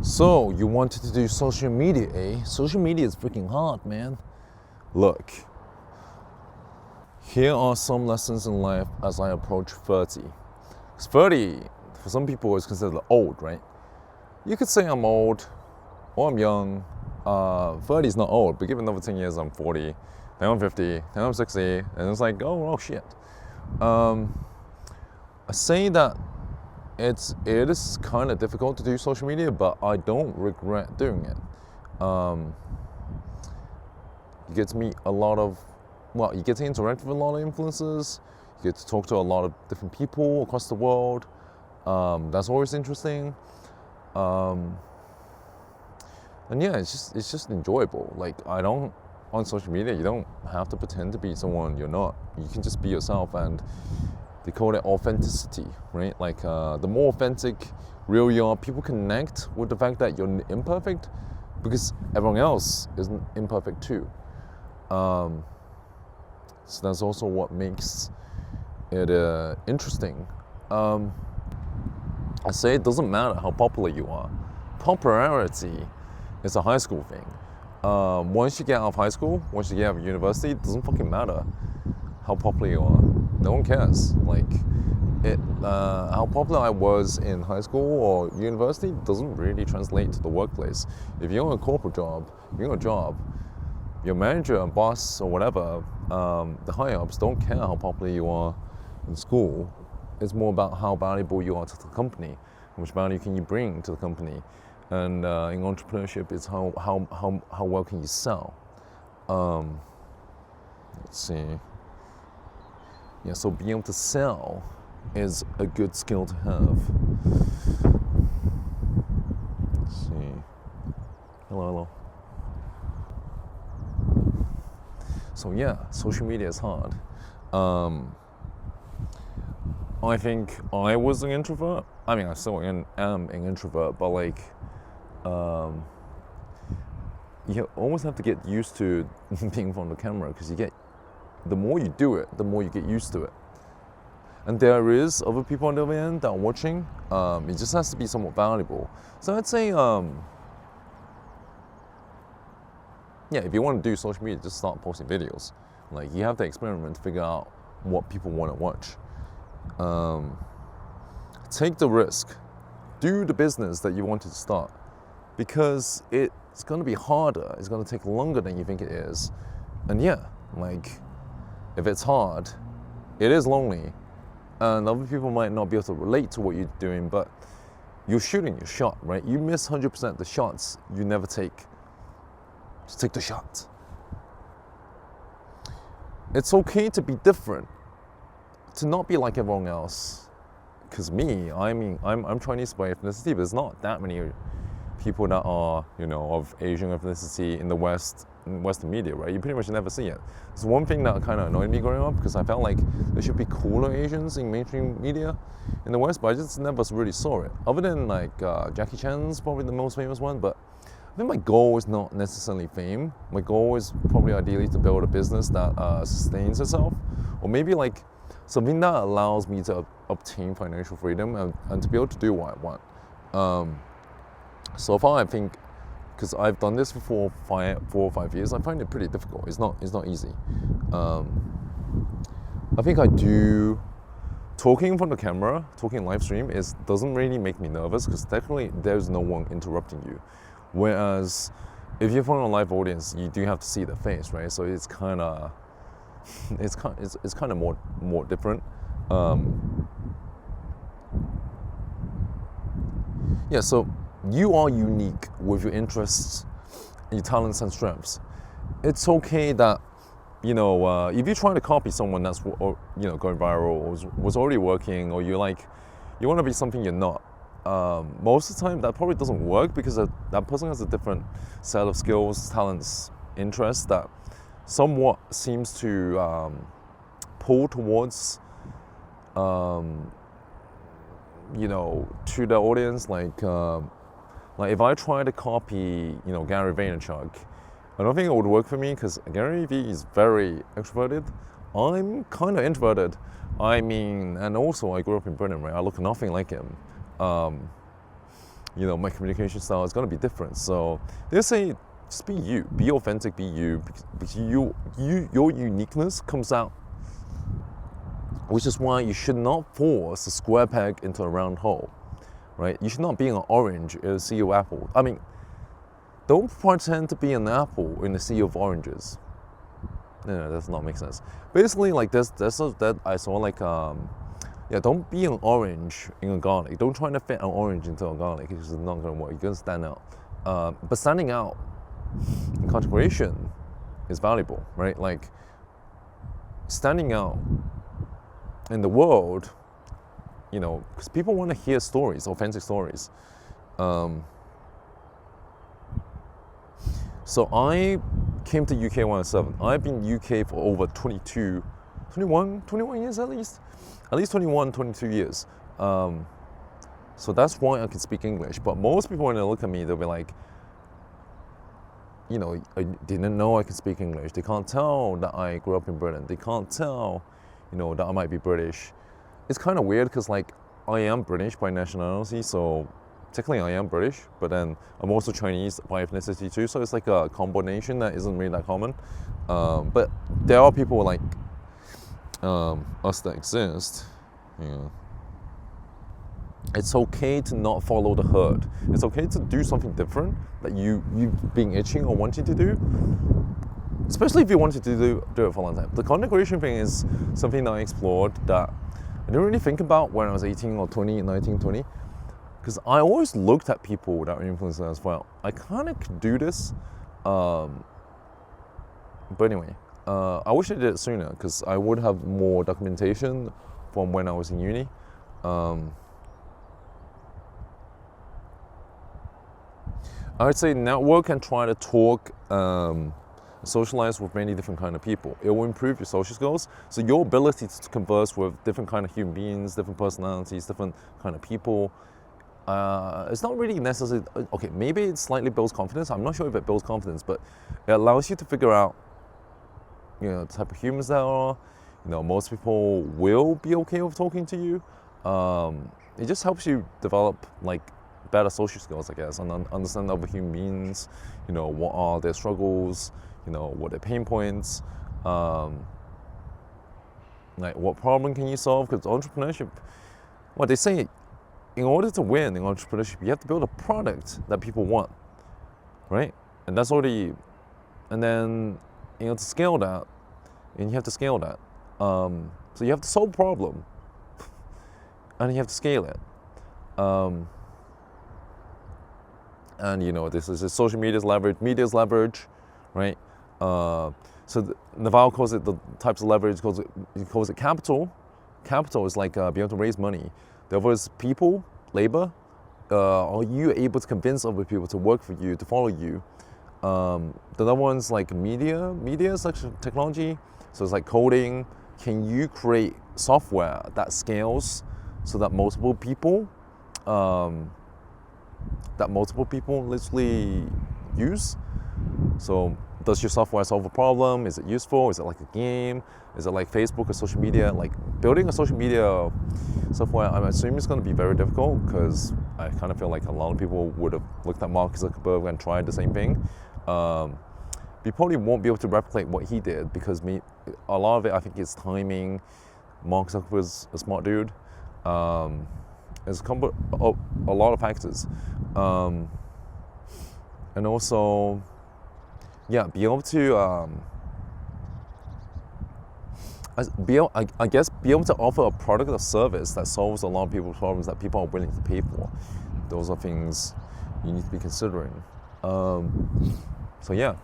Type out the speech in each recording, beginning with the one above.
So, you wanted to do social media, eh? Social media is freaking hard, man. Look, here are some lessons in life as I approach 30. Because 30, for some people, is considered old, right? You could say I'm old or I'm young. 30 is not old, but given another 10 years, I'm 40, then I'm 50, then I'm 60, and it's like, oh shit. I say that it is kind of difficult to do social media, but I don't regret doing it. You get to meet you get to interact with a lot of influencers. You get to talk to a lot of different people across the world. That's always interesting. And yeah, it's just enjoyable. Like on social media, you don't have to pretend to be someone you're not. You can just be yourself, and they call it authenticity, right? Like the more authentic, real you are, people connect with the fact that you're imperfect because everyone else is imperfect too. So that's also what makes it interesting. I say it doesn't matter how popular you are. Popularity is a high school thing. Once you get out of high school, once you get out of university, it doesn't fucking matter how popular you are. No one cares. Like, how popular I was in high school or university doesn't really translate to the workplace. If you're in a corporate job, your manager and boss or whatever, the higher ups don't care how popular you are in school. It's more about how valuable you are to the company, how much value can you bring to the company. And in entrepreneurship, it's how well can you sell. Let's see. Yeah, so being able to sell is a good skill to have. Let's see. Hello. So yeah, social media is hard. I think I was an introvert. I mean, I still am an introvert, but like, you almost have to get used to being in front of the camera, because the more you do it, the more you get used to it. And there is other people on the other end that are watching. It just has to be somewhat valuable. So I'd say, if you want to do social media, just start posting videos. Like, you have to experiment to figure out what people want to watch. Take the risk. Do the business that you wanted to start, because it's going to be harder. It's going to take longer than you think it is. And yeah, like, if it's hard, it is lonely, and other people might not be able to relate to what you're doing, but you're shooting your shot, right? You miss 100% the shots you never take. Just take the shot. It's okay to be different, to not be like everyone else. Because I'm Chinese by ethnicity, but there's not that many people that are, of Asian ethnicity in the Western media, right? You pretty much never see it. It's one thing that kind of annoyed me growing up, because I felt like there should be cooler Asians in mainstream media in the West, but I just never really saw it. Other than like Jackie Chan's probably the most famous one, but I think my goal is not necessarily fame. My goal is probably ideally to build a business that sustains itself, or maybe like something that allows me to obtain financial freedom and to be able to do what I want. So far, I think, because I've done this for 4 or 5 years, I find it pretty difficult. It's not easy. I think I do. Talking in front of the camera, talking live stream, doesn't really make me nervous, because technically there's no one interrupting you. Whereas if you're in front of a live audience, you do have to see their face, right? So it's kind of more different. So you are unique with your interests, your talents and strengths. It's okay that, if you're trying to copy someone that's, going viral, or was already working, or you want to be something you're not, most of the time that probably doesn't work, because that person has a different set of skills, talents, interests that somewhat seems to pull towards, to the audience. Like if I try to copy, Gary Vaynerchuk, I don't think it would work for me, because Gary Vee is very extroverted. I'm kind of introverted. I mean, and also I grew up in Britain, right? I look nothing like him. you know, my communication style is going to be different. So they say, just be you, be authentic, be you, because your uniqueness comes out. Which is why you should not force a square peg into a round hole, right? You should not be an orange in a sea of apple. I mean, don't pretend to be an apple in a sea of oranges. No, that does not make sense. Basically, like that I saw like yeah, don't be an orange in a garlic. Don't try to fit an orange into a garlic because it's not gonna work. You're gonna stand out. But standing out in content creation is valuable, right? Like standing out in the world, you know, because people want to hear stories, authentic stories. So I came to UK when I was 7. I've been UK for over 21 years at least 21, 22 years. So that's why I can speak English. But most people, when they look at me, they'll be like, you know, I didn't know I could speak English. They can't tell that I grew up in Britain. They can't tell, you know, that I might be British. It's kind of weird because like I am British by nationality, so technically I am British, but then I'm also Chinese by ethnicity too, so it's like a combination that isn't really that common. But there are people like us that exist, you know. It's okay to not follow the herd. It's okay to do something different that you've been itching or wanting to do, especially if you wanted to do it for a long time. The content creation thing is something that I explored that I didn't really think about when I was 18 or 20, 19, 20. Because I always looked at people that were influencers as well. I kind of could do this. But anyway, I wish I did it sooner because I would have more documentation from when I was in uni. I would say network and try to talk, socialize with many different kind of people. It will improve your social skills. So your ability to converse with different kind of human beings, different personalities, different kind of people. It's not really necessary. Okay, maybe it slightly builds confidence. I'm not sure if it builds confidence, but it allows you to figure out, you know, the type of humans there are. You know, most people will be okay with talking to you. It just helps you develop like better social skills, I guess, and understand other human beings. You know, what are their struggles? You know, what are their pain points? Like, what problem can you solve? Because entrepreneurship, well, they say, in order to win in entrepreneurship, you have to build a product that people want, right? And that's already, and then you know to scale that, and you have to scale that. So you have to solve a problem, and you have to scale it. And you know this is social media's leverage, right? So Naval calls it the types of leverage. He calls it capital. Capital is like being able to raise money. The other is people, labor. Are you able to convince other people to work for you, to follow you? The other one's like media is like technology. So it's like coding. Can you create software that scales so that multiple people literally use? So does your software solve a problem? Is it useful? Is it like a game? Is it like Facebook or social media? Like building a social media software, I'm assuming it's going to be very difficult because I kind of feel like a lot of people would have looked at Mark Zuckerberg and tried the same thing. We probably won't be able to replicate what he did because a lot of it, I think, is timing. Mark Zuckerberg's a smart dude. It's a lot of factors. And also, yeah, be able to, be able to offer a product or service that solves a lot of people's problems that people are willing to pay for. Those are things you need to be considering. So yeah,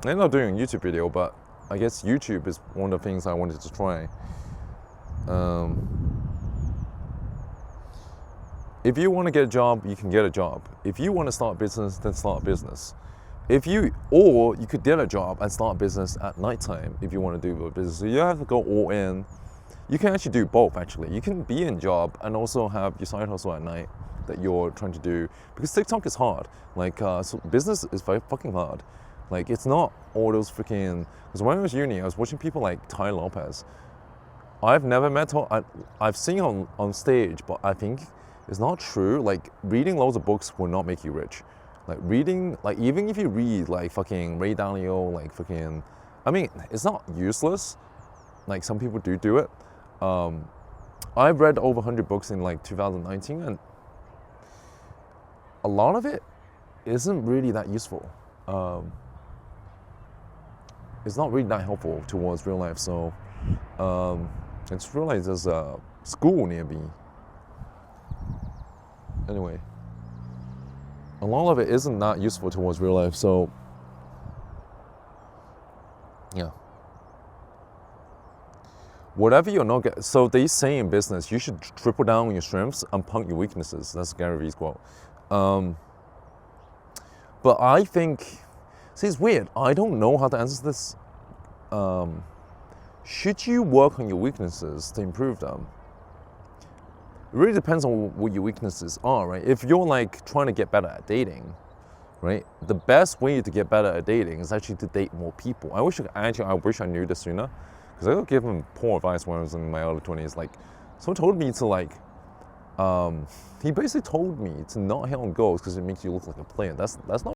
I ended up doing a YouTube video, but I guess YouTube is one of the things I wanted to try. If you want to get a job, you can get a job. If you want to start a business, then start a business. Or you could get a job and start a business at nighttime if you want to do a business. So you don't have to go all in. You can actually do both, actually. You can be in job and also have your side hustle at night that you're trying to do. Because TikTok is hard. Like, so business is very fucking hard. Like, it's not all those freaking... Because when I was uni, I was watching people like Tai Lopez. I've never met her. I've seen her on stage, but I think It's not true. Like reading loads of books will not make you rich. Like reading, like even if you read like fucking Ray Dalio, like fucking, I mean, it's not useless. Like some people do it. I've read over 100 books in like 2019, and a lot of it isn't really that useful. It's not really that helpful towards real life. So I just realized there's a school near me. Anyway, a lot of it isn't that useful towards real life. So yeah. Whatever you're not get, so they say in business, you should triple down on your strengths and punt your weaknesses. That's Gary Vee's quote. But I think, see, it's weird. I don't know how to answer this. Should you work on your weaknesses to improve them? It really depends on what your weaknesses are, right? If you're like trying to get better at dating, right? The best way to get better at dating is actually to date more people. I wish I knew this sooner. Because I got given poor advice when I was in my early 20s. Like, someone told me to like, he basically told me to not hit on girls because it makes you look like a player. That's not